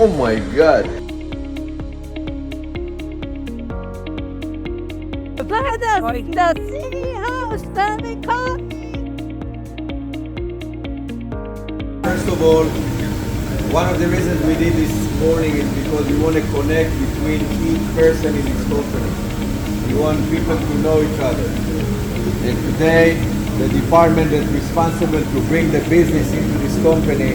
Oh my God. The city house, the coffee. First of all, one of the reasons we did this morning is because we want to connect between each person in this company. We want people to know each other. And today, the department that's responsible to bring the business into this company,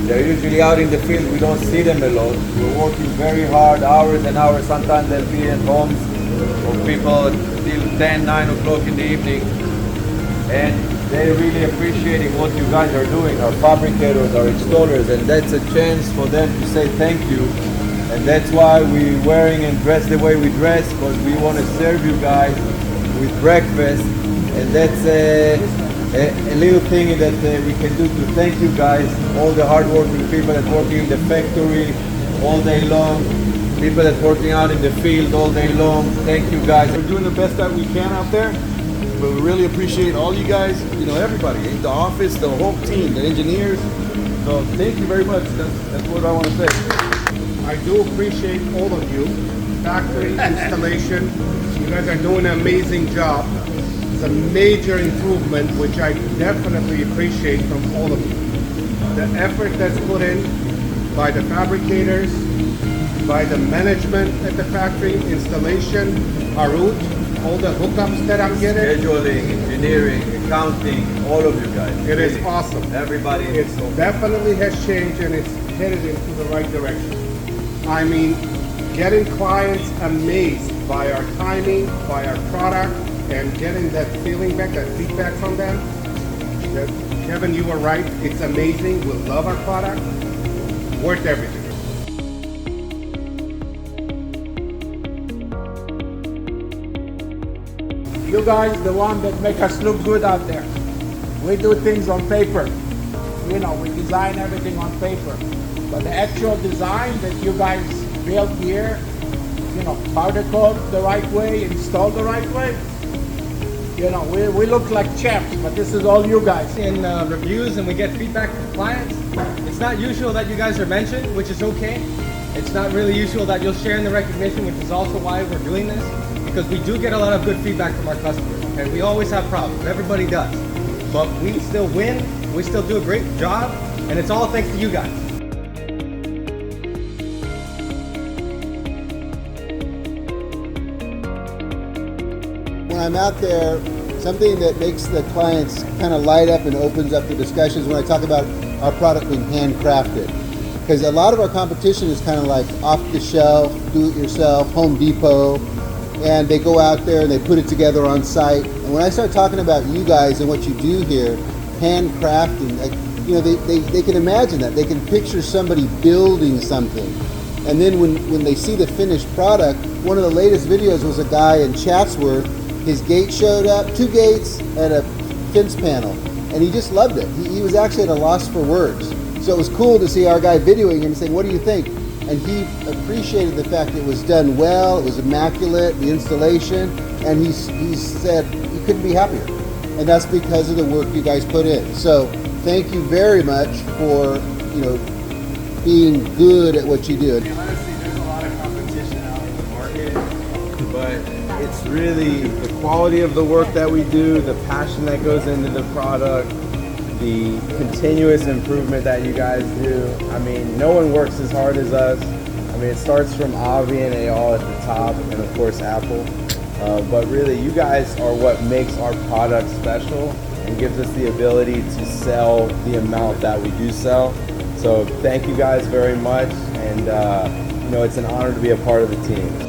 they're usually out in the field. We don't see them a lot. We're working very hard, hours and hours. Sometimes they'll be at homes of people till 10, 9 o'clock in the evening. And they're really appreciating what you guys are doing, our fabricators, our installers, and that's a chance for them to say thank you. And that's why we're wearing and dress the way we dress, because we want to serve you guys with breakfast. And that's a little thing that we can do to thank you guys, all the hardworking people that working in the factory all day long, people that working out in the field all day long. Thank you guys. We're doing the best that we can out there, but we really appreciate all you guys, you know, everybody, the office, the whole team, the engineers. So thank you very much. That's what I want to say. I do appreciate all of you. Factory installation, you guys are doing an amazing job. It's a major improvement, which I definitely appreciate from all of you. The effort that's put in by the fabricators, by the management at the factory, installation, Arut, all the hookups that I'm getting. Scheduling, engineering, accounting, all of you guys. It is awesome. Everybody. It definitely has changed and it's headed into the right direction. I mean, getting clients amazed by our timing, by our product, and getting that feeling back, that feedback from them. That, Kevin, you were right. It's amazing. We love our product. Worth everything. You guys, the one that make us look good out there. We do things on paper. You know, we design everything on paper. But the actual design that you guys build here, you know, powder coat the right way, install the right way. You know, we look like champs, but this is all you guys. In reviews and we get feedback from clients, it's not usual that you guys are mentioned, which is okay. It's not really usual that you'll share in the recognition, which is also why we're doing this, because we do get a lot of good feedback from our customers. Okay, we always have problems, everybody does, but we still win, we still do a great job, and it's all thanks to you guys. When I'm out there, something that makes the clients kind of light up and opens up the discussions when I talk about our product being handcrafted. Because a lot of our competition is kind of like off the shelf, do it yourself, Home Depot, and they go out there and they put it together on site. And when I start talking about you guys and what you do here, handcrafting, like, you know, they can imagine that. They can picture somebody building something. And then when they see the finished product, one of the latest videos was a guy in Chatsworth. His gate showed up, 2 gates and a fence panel, and he just loved it. He was actually at a loss for words. So it was cool to see our guy videoing him saying, what do you think? And he appreciated the fact it was done well, it was immaculate, the installation, and he said he couldn't be happier. And that's because of the work you guys put in. So thank you very much for, you know, being good at what you do. Honestly, there's a lot of competition out in the market, but it's really the quality of the work that we do, the passion that goes into the product, the continuous improvement that you guys do. I mean, no one works as hard as us. I mean, it starts from Avi and Eyal at the top, and of course Apple. But really, you guys are what makes our product special and gives us the ability to sell the amount that we do sell. So thank you guys very much, and you know, it's an honor to be a part of the team.